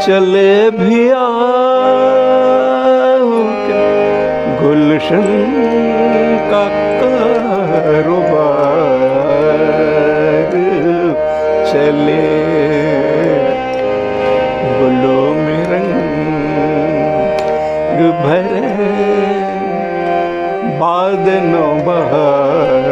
चले भी आओ गुलशन का कारोबार चले, गुलों में रंग भरे बाद नौबहार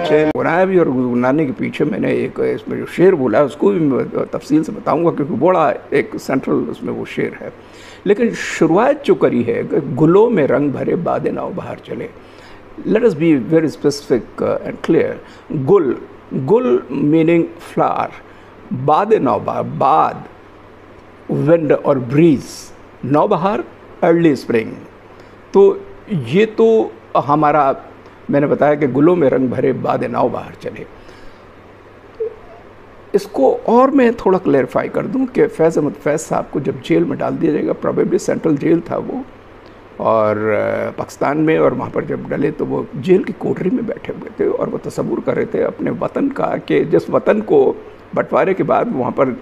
चले। गुनाह भी और गुनाने के पीछे मैंने एक इसमें जो शेर बोला है उसको भी मैं तफसील से बताऊंगा, क्योंकि बड़ा एक सेंट्रल उसमें वो शेर है। लेकिन शुरुआत जो करी है, गुलों में रंग भरे बाद नौबहार चले। Let us be very specific and clear. गुल, गुल मीनिंग फ्लावर, बाद नौबहार, बाद विंड और ब्रीज, नौबहार अर्ली स्प्रिंग। तो ये तो हमारा, मैंने बताया कि गुलों में रंग भरे बाद नौबहार चले। इसको और मैं थोड़ा क्लैरिफाई कर दूं कि फैज़ अहमद फैज़ साहब को जब जेल में डाल दिया जाएगा, प्रोबेबली सेंट्रल जेल था वो और पाकिस्तान में, और वहाँ पर जब डले तो वो जेल की कोठरी में बैठे हुए थे और वो तसव्वुर कर रहे थे अपने वतन का कि जिस वतन को बंटवारे के बाद वहाँ पर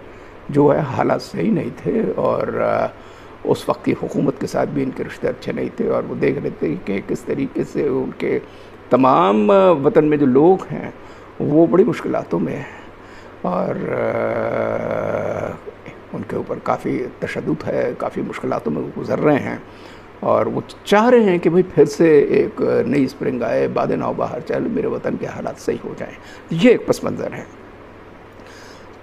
जो है हालात सही नहीं थे और उस वक्त की हुकूमत के साथ भी इनके रिश्ते अच्छे नहीं थे, और वो देख रहे थे कि किस तरीके से उनके तमाम वतन में जो लोग हैं वो बड़ी मुश्किलातों में हैं और उनके ऊपर काफ़ी तशद्दुद है, काफ़ी मुश्किलातों में गुजर रहे हैं और वो चाह रहे हैं कि भाई फिर से एक नई स्प्रिंग आए, बाद नौबहार चले, मेरे वतन के हालात सही हो जाएं। ये एक पस मंज़र है।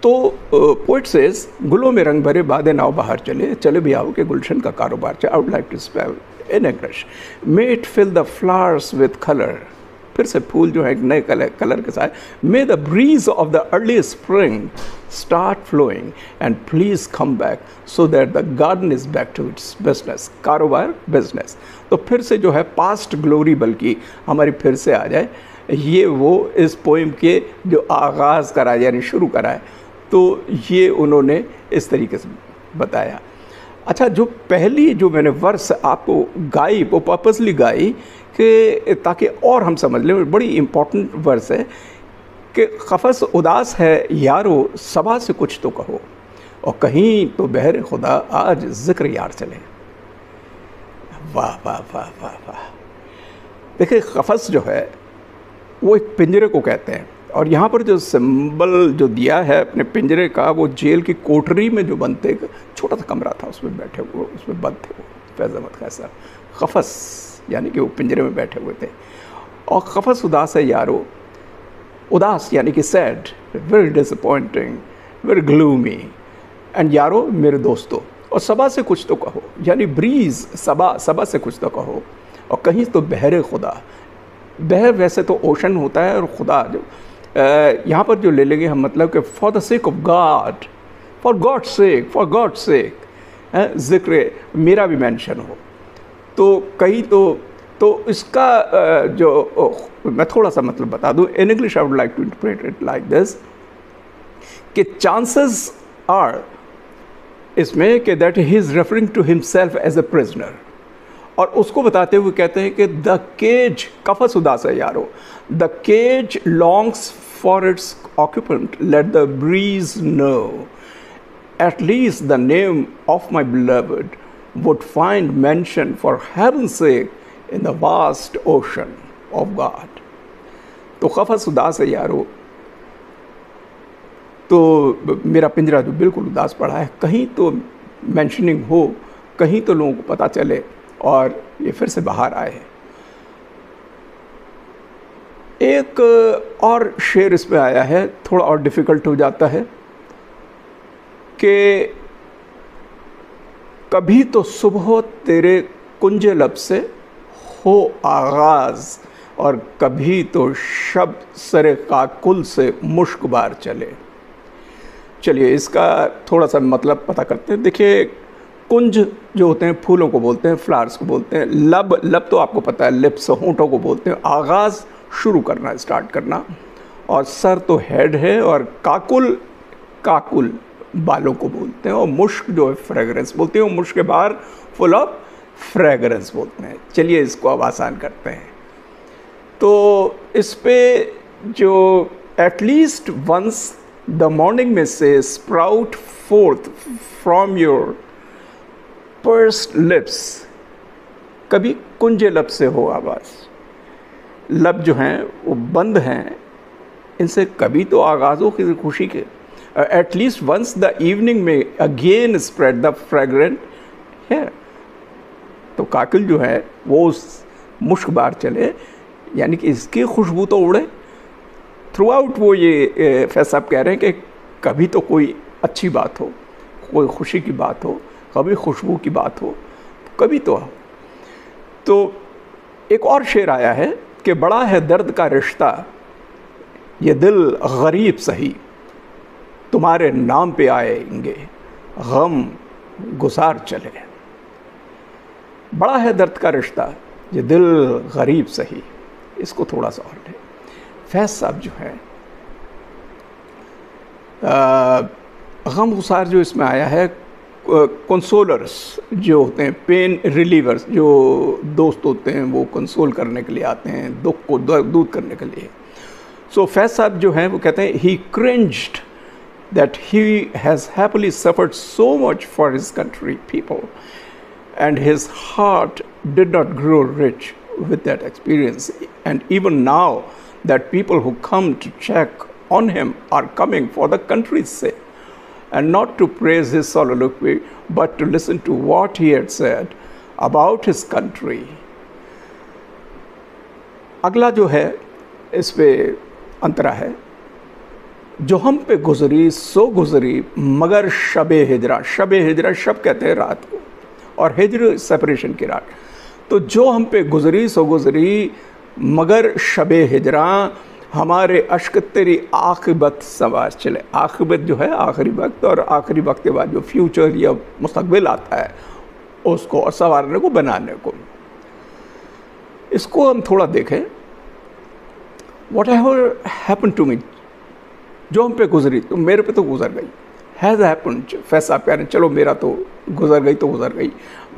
तो पोइट सेज, गुलों में रंग भरे बाद नौबहार चले, चले भी आओ कि गुलशन का कारोबार चले। I would like to spell in English, may it fill the flowers with colour, फिर से फूल जो है एक नए कलर के साथ। May the breeze of the early spring start flowing and please come back so that the garden is back to its business, कारोबार business. तो फिर से जो है पास्ट ग्लोरी बल्कि हमारी फिर से आ जाए, ये वो इस पोइम के जो आगाज़ करा यानी शुरू करा है, तो ये उन्होंने इस तरीके से बताया। अच्छा, जो पहली जो मैंने वर्स आपको गाई वो पर्पसली गाई कि ताकि और हम समझ लें, बड़ी इम्पोर्टेंट वर्स है कि क़फ़स उदास है यारो सबा से कुछ तो कहो, और कहीं तो बहर खुदा आज ज़िक्र यार चले। वाह वाह वाह वाह वाह। देखिए, क़फ़स जो है वो एक पिंजरे को कहते हैं, और यहाँ पर जो सिंबल जो दिया है अपने पिंजरे का, वो जेल की कोठरी में जो बंद थे, एक छोटा सा कमरा था उसमें बैठे हुए, उसमें बंद थे वो फैज़ अहमद फैज़ साहब। क़फ़स यानी कि वो पिंजरे में बैठे हुए थे। और क़फ़स उदास है यारो, उदास यानी कि sad, very disappointing, very gloomy, and यारो मेरे दोस्तों, और सबा से कुछ तो कहो, यानी ब्रीज, सबा, सबा से कुछ तो कहो, और कहीं तो बहरे खुदा। बहर वैसे तो ओशन होता है, और खुदा जो यहाँ पर जो ले लेंगे हम, मतलब कि for the sake of God, for God's sake, for God's sake, ज़िक्र मेरा भी मेंशन हो। तो कहीं तो इसका जो मैं थोड़ा सा मतलब बता दूँ, in English I would like to interpret it like this कि चांसेस आर इसमें कि that he is referring to himself as a prisoner, और उसको बताते हुए कहते हैं कि द केज, क़फ़स उदास है यारो, the cage longs for its occupant, let the breeze know, at least the name of my beloved would find mention for heaven's sake in the vast ocean of God। तो क़फ़स उदास है यारो, तो मेरा पिंजरा जो बिल्कुल उदास पड़ा है, कहीं तो मेंशनिंग हो, कहीं तो लोगों को पता चले और ये फिर से बाहर आए। एक और शेर इसमें आया है, थोड़ा और डिफ़िकल्ट हो जाता है कि कभी तो सुबह तेरे कुंजे लब से हो आगाज़, और कभी तो शब सरे काकुल से मुश्कबार चले। चलिए इसका थोड़ा सा मतलब पता करते हैं। देखिए, कुंज जो होते हैं फूलों को बोलते हैं, फ्लावर्स को बोलते हैं। लब, लब तो आपको पता है, लिप्स होंठों को बोलते हैं। आगाज़ शुरू करना, स्टार्ट करना, और सर तो हेड है, और काकुल, काकुल बालों को बोलते हैं, और मुश्क जो है फ्रेगरेंस बोलते हैं, और मुश्क के बाहर फुल ऑफ फ्रेगरेंस बोलते हैं। चलिए इसको अब आसान करते हैं। तो इस पे जो एटलीस्ट वंस द मॉर्निंग में से sprout fourth from your pursued lips, कभी कुंजे लब से हो आवाज़, लब जो हैं वो बंद हैं, इनसे कभी तो आगाज़ हो किसी खुशी के, एटलीस्ट वंस द इवनिंग में again spread the fragrant hair. तो काकिल जो है वो उस मुश्क बार चले, यानी कि इसकी खुशबू तो उड़े थ्रू आउट। वो ये फैज साहब कह रहे हैं कि कभी तो कोई अच्छी बात हो, कोई खुशी की बात हो, कभी खुशबू की बात हो, कभी तो हो। तो एक और शेर आया है कि बड़ा है दर्द का रिश्ता, ये दिल गरीब सही, तुम्हारे नाम पे आएंगे गम गुजार चले। बड़ा है दर्द का रिश्ता, ये दिल गरीब सही, इसको थोड़ा सा और ले। फैज साहब जो है गम गुसार जो इसमें आया है, कंसोलर्स जो होते हैं, पेन रिलीवर्स, जो दोस्त होते हैं वो कंसोल करने के लिए आते हैं, दुख को दूर करने के लिए। सो फैज साहब जो हैं वो कहते हैं ही cringed that he has happily suffered so much for his country people, and his heart did not grow rich with that experience. And even now that people who come to check on him are coming for the country's sake, and not to praise his soliloquy, but to listen to what he had said about his country. अगला जो है इस पे अंतरा है, जो हम पे गुजरी सो गुजरी मगर शबे हिजरा, शबे हिजरा शब कहते हैं रात को, और हिजर सेपरेशन की रात। तो जो हम पे गुजरी सो गुजरी मगर शबे हिजरा, हमारे अश्क तेरी आखिबत सवार चले। आखिबत जो है आखिरी वक्त, और आखिरी वक्त के बाद जो फ्यूचर या मुस्तकबिल आता है उसको और संवारने को, बनाने को। इसको हम थोड़ा देखें। Whatever happen to me, जो हम पे गुजरी तो मेरे पे तो गुजर गई, हैज़ हैपन, फैसला कह रहे हैं चलो मेरा तो गुजर गई तो गुजर गई,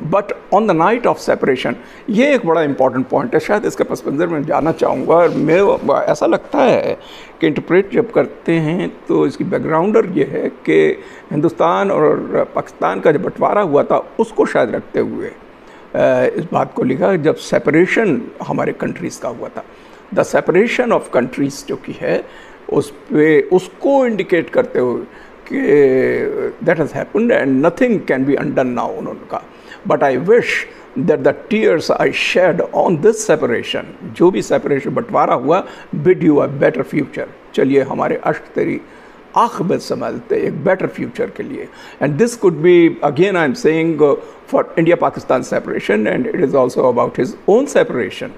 but on the night of separation, ये एक बड़ा इंपॉर्टेंट पॉइंट है, शायद इसके पस मंज़र में जाना चाहूँगा। और मैं ऐसा लगता है कि इंटरप्रेट जब करते हैं तो इसकी बैकग्राउंडर ये है कि हिंदुस्तान और पाकिस्तान का जब बंटवारा हुआ था उसको शायद रखते हुए इस बात को लिखा, जब सेपरेशन हमारे कंट्रीज़ का हुआ था। द सेपरेशन ऑफ कंट्रीज़ जो की है उस पे उसको इंडिकेट करते हुए कि that has happened and nothing can be undone now, उन्होंने कहा। But I wish that the tears I shed on this separation, जो भी सेपरेशन बंटवारा हुआ, bid you a better future, चलिए हमारे अश्क तेरी आखिबत संभालते एक बेटर फ्यूचर के लिए। And this could be, again I am saying, for India Pakistan separation, and it is also about his own separation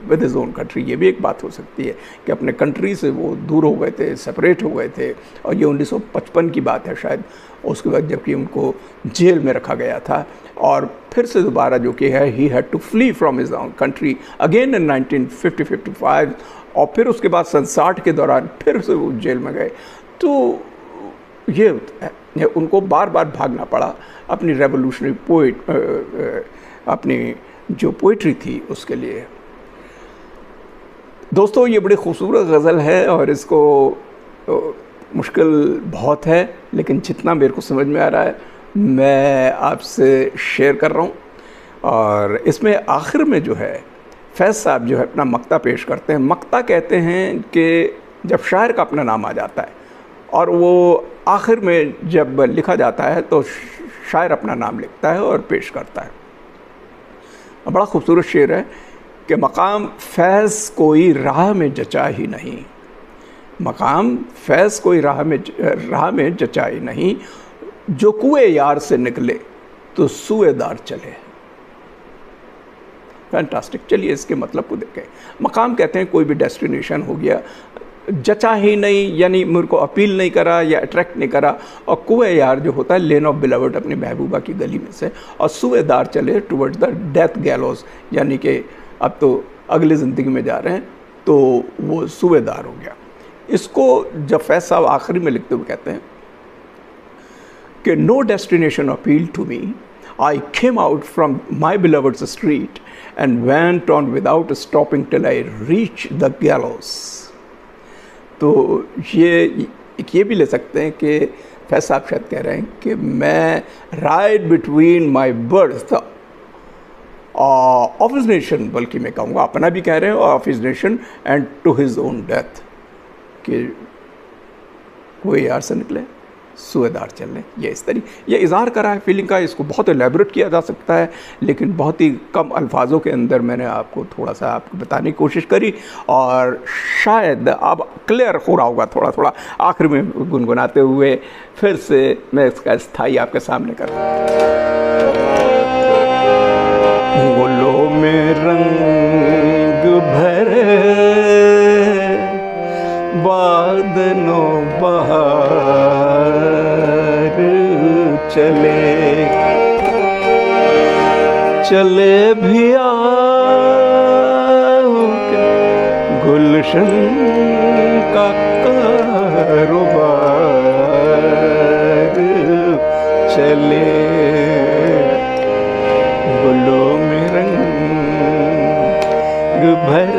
with his own country. ये भी एक बात हो सकती है कि अपने कंट्री से वो दूर हो गए थे, सेपरेट हो गए थे, और ये 1955 की बात है शायद, उसके बाद जबकि उनको जेल में रखा गया था, और फिर से दोबारा जो कि है he had to flee from his own country again in 1950-55, और फिर उसके बाद 60 के दौरान फिर से वो जेल में गए। तो ये उनको बार बार भागना पड़ा अपनी रेवोल्यूशनरी पोइट, अपनी जो पोइट्री थी उसके लिए। दोस्तों ये बड़ी खूबसूरत गज़ल है और इसको मुश्किल बहुत है, लेकिन जितना मेरे को समझ में आ रहा है मैं आपसे शेयर कर रहा हूँ। और इसमें आखिर में जो है फैज़ साहब जो है अपना मक्ता पेश करते हैं। मक्ता कहते हैं कि जब शायर का अपना नाम आ जाता है और वो आखिर में जब लिखा जाता है तो शायर अपना नाम लिखता है और पेश करता है। बड़ा खूबसूरत शेर है कि मकाम फैज़ कोई राह में जचा ही नहीं, मकाम फैज़ कोई राह में जचा ही नहीं, जो कुएं यार से निकले तो सुएदार चले। फैंटास्टिक। चलिए इसके मतलब को देखें। मकाम कहते हैं कोई भी डेस्टिनेशन हो गया, जचा ही नहीं यानी मेरे को अपील नहीं करा या अट्रैक्ट नहीं करा, और कुएं यार जो होता है लेन ऑफ बिलवर्ड अपनी महबूबा की गली में से, और सुएदार चले टुवर्ड्स द डेथ गैलोज, यानी कि अब तो अगली ज़िंदगी में जा रहे हैं तो वो सुएदार हो गया। इसको जब फैज़ साहब आखिरी में लिखते हुए कहते हैं कि no destination appeal to me, I came out from my beloved's street and went on without stopping till I reached the gallows. तो ये भी ले सकते हैं कि फैज साहब शायद कह रहे हैं कि मैं right between my birth of his nation, बल्कि मैं कहूँगा अपना भी कह रहे हैं, of his nation and to his own death, कि कोई यार से निकले सूएदार चलने, ये इस तरीके ये इज़हार करा है फीलिंग का। इसको बहुत एलेबरेट किया जा सकता है, लेकिन बहुत ही कम अल्फाजों के अंदर मैंने आपको थोड़ा सा आपको बताने की कोशिश करी, और शायद अब क्लियर हो रहा होगा थोड़ा थोड़ा। आखिर में गुनगुनाते हुए फिर से मैं इसका स्थाई आपके सामने कर रहा हूँ। गुलों में रंग भरे बादनो बहार चले भी गुलशन का कारोबार चले, गुलों में रंग भर